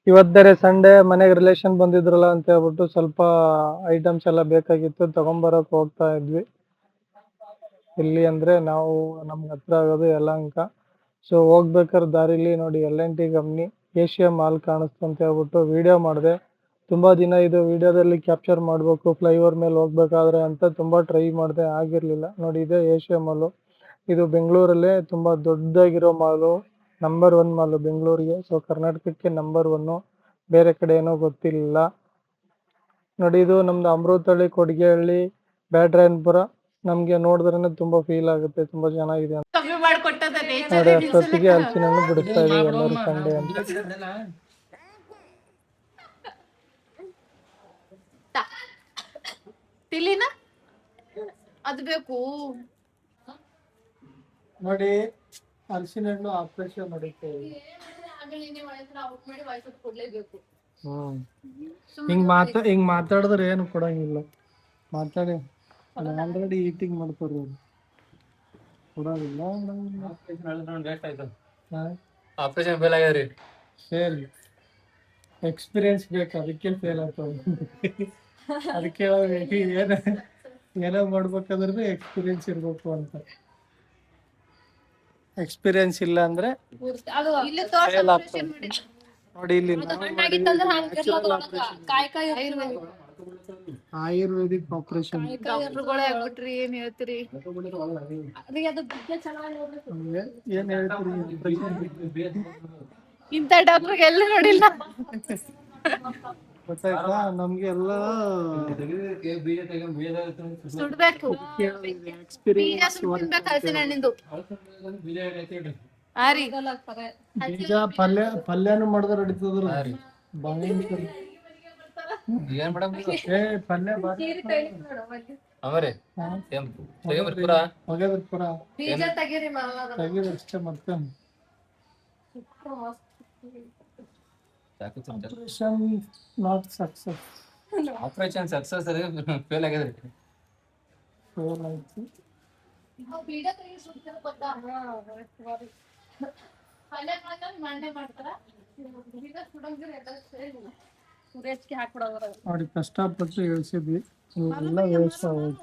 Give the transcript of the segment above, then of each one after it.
ಇವತ್ತೇ ಸಂಡೇ ಮನೆಗೆ ರಿಲೇಷನ್ ಬಂದಿದ್ರಲ್ಲ ಅಂತ ಹೇಳ್ಬಿಟ್ಟು ಸ್ವಲ್ಪ ಐಟಮ್ಸ್ ಎಲ್ಲ ಬೇಕಾಗಿತ್ತು, ತಗೊಂಬರಕ್ ಹೋಗ್ತಾ ಇದ್ವಿ. ಇಲ್ಲಿ ಅಂದ್ರೆ ನಾವು ನಮ್ಗೆ ಹತ್ರ ಆಗೋದು ಯಲಹಂಕ. ಸೊ ಹೋಗ್ಬೇಕಾದ್ರೆ ದಾರಿಲಿ ನೋಡಿ L&T ಕಂಪ್ನಿ ಏಷ್ಯಾ ಮಾಲ್ ಕಾಣಿಸ್ತು ಅಂತ ಹೇಳ್ಬಿಟ್ಟು ವಿಡಿಯೋ ಮಾಡಿದೆ. ತುಂಬಾ ದಿನ ಇದು ವಿಡಿಯೋದಲ್ಲಿ ಕ್ಯಾಪ್ಚರ್ ಮಾಡಬೇಕು ಫ್ಲೈಓವರ್ ಮೇಲೆ ಹೋಗ್ಬೇಕಾದ್ರೆ ಅಂತ ತುಂಬಾ ಟ್ರೈ ಮಾಡಿದೆ, ಆಗಿರ್ಲಿಲ್ಲ. ನೋಡಿ ಇದೆ ಏಷ್ಯಾ ಮಾಲು. ಇದು ಬೆಂಗಳೂರಲ್ಲೇ ತುಂಬಾ ದೊಡ್ಡದಾಗಿರೋ ಮಾಲು, ನಂಬರ್ 1 ಮಾಲು ಬೆಂಗಳೂರಿಗೆ. ಸೊ ಕರ್ನಾಟಕಕ್ಕೆ ನಂಬರ್ 1, ಬೇರೆ ಕಡೆ ಏನೋ ಗೊತ್ತಿಲ್ಲ. ನೋಡಿ ಇದು ನಮ್ದು ಅಮೃತಹಳ್ಳಿ, ಕೊಡಿಗೆಹಳ್ಳಿ, ಬ್ಯಾಟರಾಯನಪುರ. ನಮ್ಗೆ ನೋಡಿದ್ರೇನೆ ತುಂಬಾ ಫೀಲ್ ಆಗುತ್ತೆ, ತುಂಬಾ ಚೆನ್ನಾಗಿದೆ ಅಂತ. ನೋಡಿ ಅಷ್ಟೊತ್ತಿಗೆ ಹಲಸಿನ ಹಣ್ಣು ಬಿಡಿಸ್ತಾ ಇದೀವಿ ಎಲ್ಲರೂ ಸಂಡೆ ಅಂತ. ತಿಲಿನ ಅದು ಬೇಕು ನೋಡಿ ಹಲಸಿನ ಹಣ್ಣು ಆಪರೇಷನ್ ನಡೀತಾ ಇದೆ. ಹಿಂಗ್ ಮಾತಾಡಿದ್ರೆ ಏನು ಕೊಡಂಗಿಲ್ಲ. ಮಾತಾಡಿ ಆಲ್ರೆಡಿ ಈಟಿಂಗ್ ಮಾಡ್ತಾರೆ, ಕೊಡೋದಿಲ್ಲ. ಆಪರೇಷನ್ ಫೇಲ್ ಆಗ್ಯಾದ್ರಿ. ಫೇಲ್ ಎಕ್ಸ್ಪೀರಿಯನ್ಸ್ ಬೇಕು, ಅದಕ್ಕೆ ಫೇಲ್ ಆಗ್ತದೆ. ಅದಕ್ಕೆ ಏನೋ ಮಾಡ್ಬೇಕಾದ್ರೂ ಎಕ್ಸ್ಪೀರಿಯನ್ಸ್ ಇರ್ಬೇಕು ಅಂತ. ಎಕ್ಸ್ಪೀರಿಯನ್ಸ್ ಇಲ್ಲ ಅಂದ್ರೆ ಫೇಲ್ ಆಗ್ತದೆ. ನೋಡಿ ಇಲ್ಲಿ ಆಯುರ್ವೇದಿಕ್ ಆಪರೇಷನ್ ಏನ್ ಹೇಳ್ತೀರಿ? ಏನ್ ಹೇಳ್ತೀರಿ? ಇಂಥ ಡಾಕ್ಟರ್ ಎಲ್ಲ ನೋಡಿಲ್ಲ. ಗೊತ್ತಾಯ್ತಾ? ನಮ್ಗೆಲ್ಲ ಸುಡ್ಬೇಕು ಎಕ್ಸ್ಪೀರಿಯನ್ಸ್. ಬೀಜ ಪಲ್ಯನು ಮಾಡಿದ್ರೆ ನಡೀತದ್ರ. ಏನ್ ಮೇಡಮ್ ಏ ಪಲ್ಯ ಅವರೇ ಪುರ ತೆಗಿದಷ್ಟೇ. ಮತ್ತೆ operation not success. Operation success fail ಆಗ್ಯದ್ರಿ. ಫೇಲ್ ಆಯ್ತು. ನೋಡಿ ಕಷ್ಟಪಟ್ಟು ಇಳಿಸಿದ್ವಿ, ಎಲ್ಲ ವೇಸ್ಟ್ ಆಗೋದು.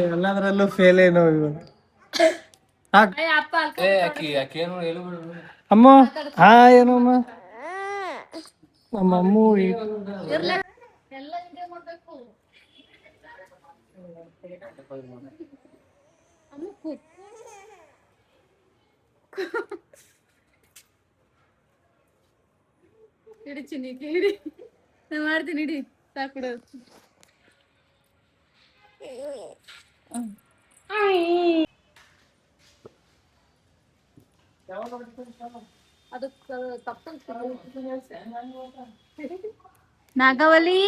ಎಲ್ಲದರಲ್ಲೂ ಫೇಲ್ ಏನೋ ಇವಾಗ. ಅಮ್ಮ ಏನೋ ಅಮ್ಮ, ನಮ್ಮ ಅಮ್ಮು ಹಿಡಿ ಚಿನ್ನಿಗೆ ಹಿಡಿ, ನಾ ಮಾಡ್ತೀನಿ ಹಿಡಿ, ಸಾಕು. ನಾಗವಲಿ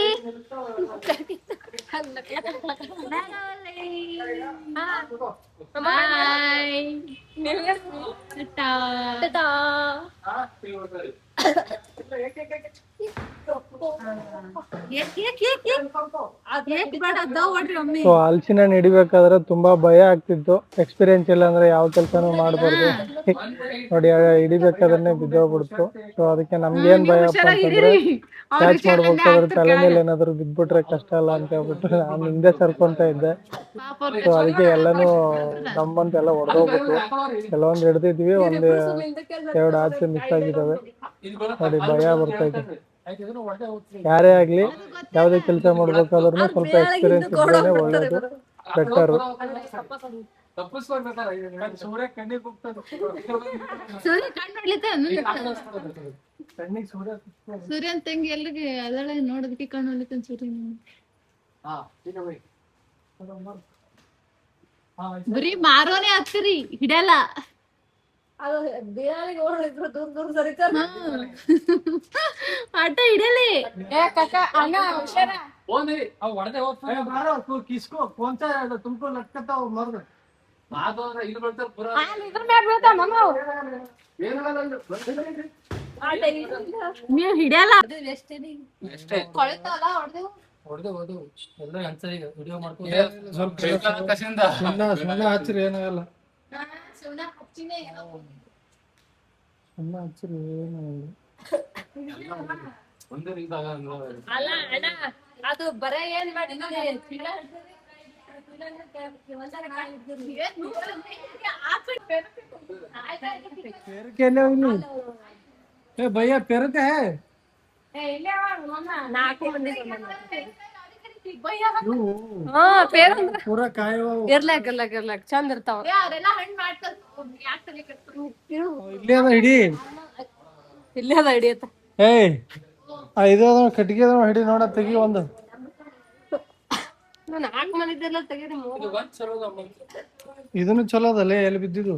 ಹಲಸಿನ ಹಣ್ಣು ಹಿಡಿಬೇಕಾದ್ರೆ ತುಂಬಾ ಭಯ ಆಗ್ತಿತ್ತು. ಎಕ್ಸ್ಪೀರಿಯನ್ಸ್ ಇಲ್ಲ ಅಂದ್ರೆ ಯಾವ ಕೆಲ್ಸನೂ ಮಾಡಬಾರ್ದು. ನೋಡಿ ಹಿಡಿಬೇಕಾದ್ರೆ ಬಿದ್ದೋಗ್ಬಿಡ್ತು. ಸೊ ಅದಕ್ಕೆ ನಮ್ಗೇನ್ ಭಯಪ್ಪ ಅಂತಂದ್ರೆ ಕ್ಯಾಚ್ ಮಾಡ್ಬೇಕಾದ್ರೆ ತಲೆ ಮೇಲೆ ಏನಾದ್ರು ಬಿದ್ಬಿಟ್ರೆ ಕಷ್ಟ ಅಲ್ಲ ಅಂತ ಹೇಳ್ಬಿಟ್ಟು ನಾನು ಹಿಂದೆ ಸರ್ಕೊಂತ ಇದ್ದೆ. ಸೊ ಅದಕ್ಕೆ ಎಲ್ಲಾನು ನಮ್ಮಂತ ಎಲ್ಲ ಹೊಡೆದೋಗ್ಬಿಟ್ಟು ಕೆಲವೊಂದು ಹಿಡ್ದಿದ್ವಿ, ಒಂದ್ 2 ಆಚೆ ಮಿಸ್ ಆಗಿದಾವೆ. ನೋಡಿ ಭಯ ಬರ್ತೈತೆ. ಯಾರೇ ಆಗ್ಲಿ ಯಾವ್ದೇ ಕೆಲಸ ಮಾಡ್ಬೇಕಾದ್ರೂ ಸ್ವಲ್ಪ ಎಕ್ಸ್ಪೀರಿಯನ್ಸ್ ಇದ್ರೇನೆ ಒಳ್ಳೇದು, ಬೆಟರ್. ಸೂರ್ಯನ್ ತಂಗಿ ಎಲ್ಲಿಗೆ ಅದಳೆ ನೋಡೋದಕ್ಕೆ ಕಣ್ಣು ಹೊಲಿತ ಸೂರ್ಯನ ಬರೀ ಮಾರೋನೆ ಆಗ್ತೀರಿ, ಹಿಡಲ್ಲ. ಆಟ ಹಿಡಲಿ ತುಮಕೂರು ಲಟ್ಕತ್ತಾವ ಮರ್ದು ನೀವು ಹಿಡಿಯಲ್ಲ. ಹೊಡೆದು ಎಲ್ಲ ಅನ್ಸರ್ ಈಗ ವಿಡಿಯೋ ಮಾಡ್ಕೊಂಡು ಸ್ವಲ್ಪ ಕಸಿಂದ ಸುಣ್ಣ ಹಚ್ಚಿರಿ ಏನಾಗಲ್ಲ ಸುಣ್ಣ ಹಚ್ಚಿರಿ ಏನಾಗಲ್ಲ ಒಂದೇ ಇದಾಗ ಅಲ್ಲ ಅಣ್ಣ ಅದು ಬರ ಏನ್ ಮಾಡಿದ್ರೆ पेड़ के लिए हुई नहीं ए भैया पेड़ के है ನಾಲ್ಕು ಮಂದಿ ಹಾ ಪೇರು ಅಂದ್ರ पूरा काहे वो ಇರ್ಲಾಕ್ ಚಂದ ಇರ್ತಾವ ಇಲ್ಲೇ ಅದ ಹಿಡಿ ಇಲ್ಲೇ ಅದ ಹಿಡಿಯತ್ತ ಏಯ್ ಇದು ಅದ ಕಟ್ಟಿಗೆ ಅದ ಹಿಡಿ ನೋಡ ತೆಗಿ ಒಂದು ನಾಲ್ಕು ಮಂದಿದೆಲ್ಲ ತೆಗೀರಿ ಇದನ್ನು ಚಲೋ ಅದಲ್ಲೇ ಎಲ್ಲಿ ಬಿದ್ದಿದ್ದು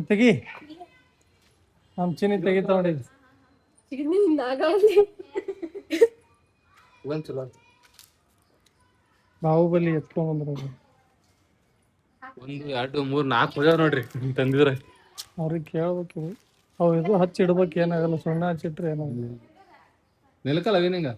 ತೆಗಿ ನಮ್ ಚಿನಿ ತೆಗಿತಾವ ನೋಡಿ ಒಂದ್ ಚಲೋ ಬಾಹುಬಲಿ ಎತ್ಕೊಂಡ್ ಬಂದ್ರ ಒಂದು ಎರಡು ಮೂರ್ ನಾಲ್ಕು ಹೋಗ್ಯಾವ ನೋಡ್ರಿ ತಂದಿದ್ರ ಅವ್ರಿಗೆ ಕೇಳ್ಬೇಕು ಅವು ಇದು ಹಚ್ಚಿ ಇಡ್ಬೇಕು ಏನಾಗಲ್ಲ ಸುಣ್ಣ ಹಚ್ಚಿಟ್ರೆ ಏನಾಗಲ್ಲ ನಿಲ್ಕಲ್ಲ ಅವೇನಿಂಗ